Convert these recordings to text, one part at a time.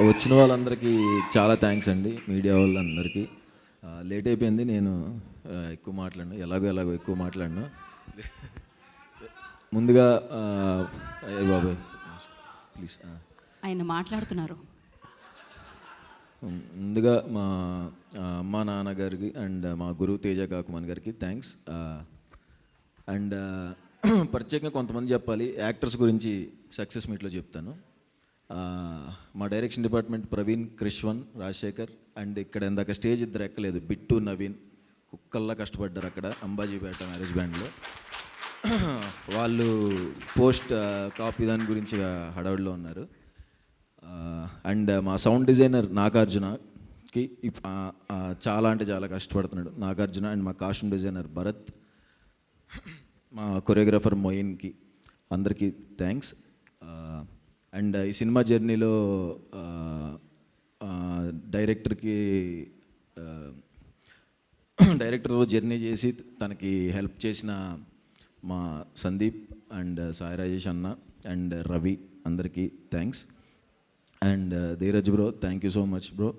వచ్చిన వాళ్ళందరికీ చాలా థ్యాంక్స్ అండి, మీడియా వాళ్ళందరికీ. లేట్ అయిపోయింది, నేను ఎక్కువ మాట్లాడను, ఎలాగో ఎక్కువ మాట్లాడను. ముందుగా అయ్యే బాబాయ్ ప్లీజ్, ఆయన మాట్లాడుతున్నారు. ముందుగా మా అమ్మా నాన్నగారికి అండ్ మా గురువు తేజ కాకుమాన్ గారికి థ్యాంక్స్. అండ్ ప్రత్యేకంగా కొంతమంది చెప్పాలి, యాక్టర్స్ గురించి సక్సెస్ మీట్లో చెప్తాను. మా direction department Praveen, Krishvan, Rajasekhar and ఇక్కడ ఇందాక స్టేజ్ ఇద్దరు ఎక్కలేదు, బిట్టు, నవీన్ కుక్కల్లా కష్టపడ్డారు అక్కడ అంబాజీపేట మ్యారేజ్ బ్యాండ్లో. వాళ్ళు పోస్ట్ కాపీ దాని గురించి హడావుడిలో ఉన్నారు. అండ్ మా సౌండ్ డిజైనర్ నాగార్జునకి చాలా అంటే చాలా కష్టపడుతున్నాడు నాగార్జున. అండ్ మా కాస్ట్యూమ్ డిజైనర్ భరత్, మా కొరియోగ్రాఫర్ మొయిన్కి, అందరికీ థ్యాంక్స్. అండ్ ఈ సినిమా జర్నీలో డైరెక్టర్తో జర్నీ చేసి తనకి హెల్ప్ చేసిన మా సందీప్ అండ్ సాయి రాజేష్ అన్న అండ్ రవి, అందరికీ thanks. And Dheeraj bro, thank you so much bro.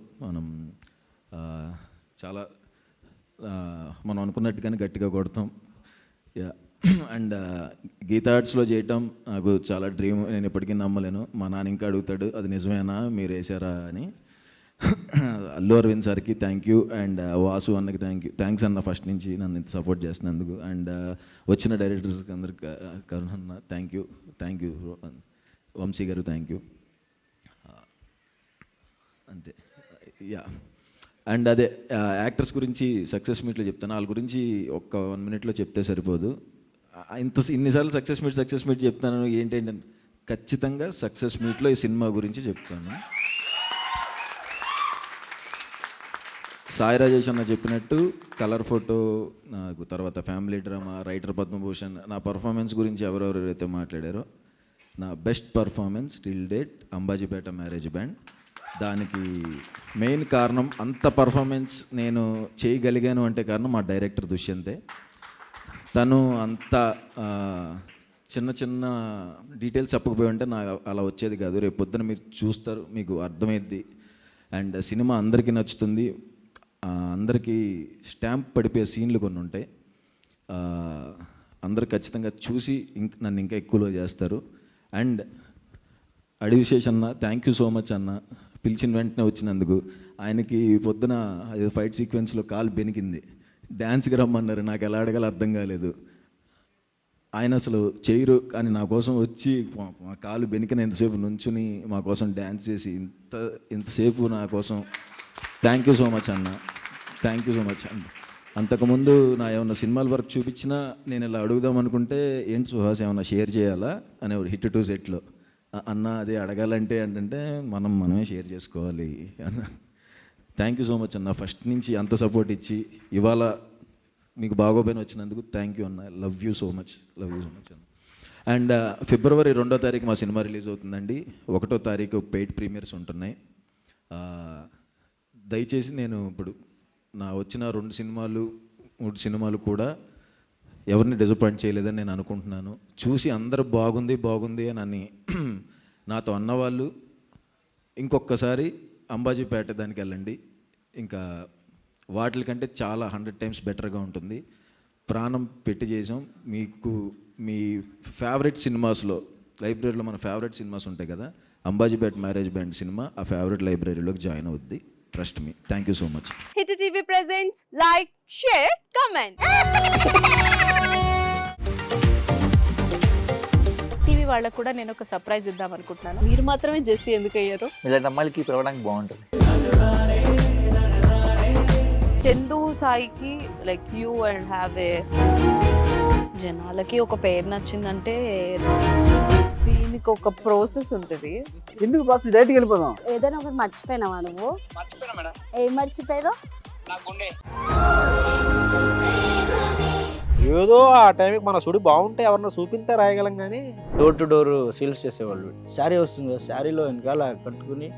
చాలా మనం అనుకున్నట్టుగానే గట్టిగా కొడతాం. యా. అండ్ గీతా ఆర్ట్స్లో చేయటం నాకు చాలా డ్రీమ్, నేను ఎప్పటికీ నమ్మలేను. మా నాన్న ఇంకా అడుగుతాడు, అది నిజమేనా మీరు వేసారా అని. అల్లు అరవింద్ సార్కి థ్యాంక్ యూ అండ్ వాసు అన్నకి థ్యాంక్స్ అన్న, ఫస్ట్ నుంచి నన్ను ఇంత సపోర్ట్ చేస్తున్నందుకు. అండ్ వచ్చిన డైరెక్టర్స్కి అందరికి కరుణ్ అన్న thank you bro. Vamsi garu thank you. అంతే. యా. అండ్ అదే యాక్టర్స్ గురించి సక్సెస్ మీట్లో చెప్తాను, వాళ్ళ గురించి ఒక్క 1 minute చెప్తే సరిపోదు. ఇన్నిసార్లు సక్సెస్ మీట్ చెప్తాను, ఏంటంటే ఖచ్చితంగా సక్సెస్ మీట్లో ఈ సినిమా గురించి చెప్తాను. సాయి రాజేష్ అన్న చెప్పినట్టు కలర్ ఫోటో నాకు, తర్వాత ఫ్యామిలీ డ్రామా, రైటర్ పద్మభూషణ్, నా పర్ఫార్మెన్స్ గురించి ఎవరెవరైతే మాట్లాడారో, నా best performance till date Ambajipeta marriage band. దానికి మెయిన్ కారణం, అంత పర్ఫార్మెన్స్ నేను చేయగలిగాను అంటే కారణం మా డైరెక్టర్ దుష్యంతే. తను అంత చిన్న డీటెయిల్స్ చెప్పకపోయి ఉంటే నాకు అలా వచ్చేది కాదు. రేపు పొద్దున మీరు చూస్తారు, మీకు అర్థమైద్ది. అండ్ సినిమా అందరికీ నచ్చుతుంది, అందరికీ స్టాంప్ పడిపోయే సీన్లు కొన్ని ఉంటాయి. అందరు ఖచ్చితంగా చూసి నన్ను ఇంకా ఎక్కువలో చేస్తారు. అండ్ అడివిశేష్ అన్న, థ్యాంక్ యూ సో మచ్ అన్న, పిలిచిన వెంటనే వచ్చినందుకు. ఆయనకి పొద్దున ఫైట్ సీక్వెన్స్లో కాలు బెనికింది, డ్యాన్స్కి రమ్మన్నారు, నాకు ఎలా అడగాలో అర్థం కాలేదు. ఆయన అసలు చేయరు, కానీ నా కోసం వచ్చి మా కాలు బెనికిన ఎంతసేపు నుంచుని మా కోసం డ్యాన్స్ చేసి ఇంతసేపు నా కోసం థ్యాంక్ యూ సో మచ్ అన్న, థ్యాంక్ యూ సో మచ్ అన్న. అంతకుముందు నా ఏమన్నా సినిమాల వర్క్ చూపించినా నేను ఇలా అడుగుదాం అనుకుంటే, ఏంటి సుహాస్ ఏమన్నా షేర్ చేయాలా అనేవాడు హిట్ 2 సెట్లో. అన్న అదే అడగాలంటే అంటే మనమే షేర్ చేసుకోవాలి అన్న. థ్యాంక్ యూ సో మచ్ అన్న, ఫస్ట్ నుంచి అంత సపోర్ట్ ఇచ్చి ఇవాళ మీకు బాగోపోయిన వచ్చినందుకు థ్యాంక్ యూ అన్న. లవ్ యూ సో మచ్ అన్న. అండ్ ఫిబ్రవరి 2వ తారీఖు మా సినిమా రిలీజ్ అవుతుందండి. 1వ తారీఖు పెయిడ్ ప్రీమియర్స్ ఉంటున్నాయి. దయచేసి నేను ఇప్పుడు నా వచ్చిన 2 సినిమాలు 3 సినిమాలు కూడా ఎవరిని డిసప్పాయింట్ చేయలేదని నేను అనుకుంటున్నాను. చూసి అందరూ బాగుంది అని నాతో అన్నవాళ్ళు ఇంకొకసారి అంబాజీపేట దానికి వెళ్ళండి, ఇంకా వాటికంటే చాలా 100 times బెటర్గా ఉంటుంది. ప్రాణం పెట్టి చేసాం. మీకు మీ ఫేవరెట్ సినిమాస్లో, లైబ్రరీలో మన ఫేవరెట్ సినిమాస్ ఉంటాయి కదా, అంబాజీపేట మ్యారేజ్ బ్యాండ్ సినిమా ఆ ఫేవరెట్ లైబ్రరీలోకి జాయిన్ అవుద్ది. Trust me. Thank you so much. Hit TV presents like, share, comment. TV వాళ్ళకు కూడా నేను ఒక సర్ప్రైజ్ ఇద్దాం అనుకుంటున్నాను. మీరు మాత్రమే జెస్సీ ఎందుకు అయ్యారు? ఇలాంటి అమ్మాయిలకి పిలవడానికి బాగుంటుంది. చందు సాయికి like you and have a, జనాలకి ఒక పేరు నచ్చిందంటే దీనికి ఒక ప్రాసెస్ ఉంటుంది. ఎందుకు ప్రాసెస్ డైరెక్ట్గా వెళ్ళిపోదాం. ఏదైనా ఒకటి మర్చిపోయినావా నువ్వు? మర్చిపోయినా మేడం. ఏం మర్చిపోయావు? ఏదో ఆ టైంకి మన సుడి బాగుంటే ఎవరన్నా చూపిస్తే రాయగలం కానీ డోర్ టు డోర్ సేల్స్ చేసేవాళ్ళు. శారీ వస్తుంది, శారీలో వెనకాల కట్టుకుని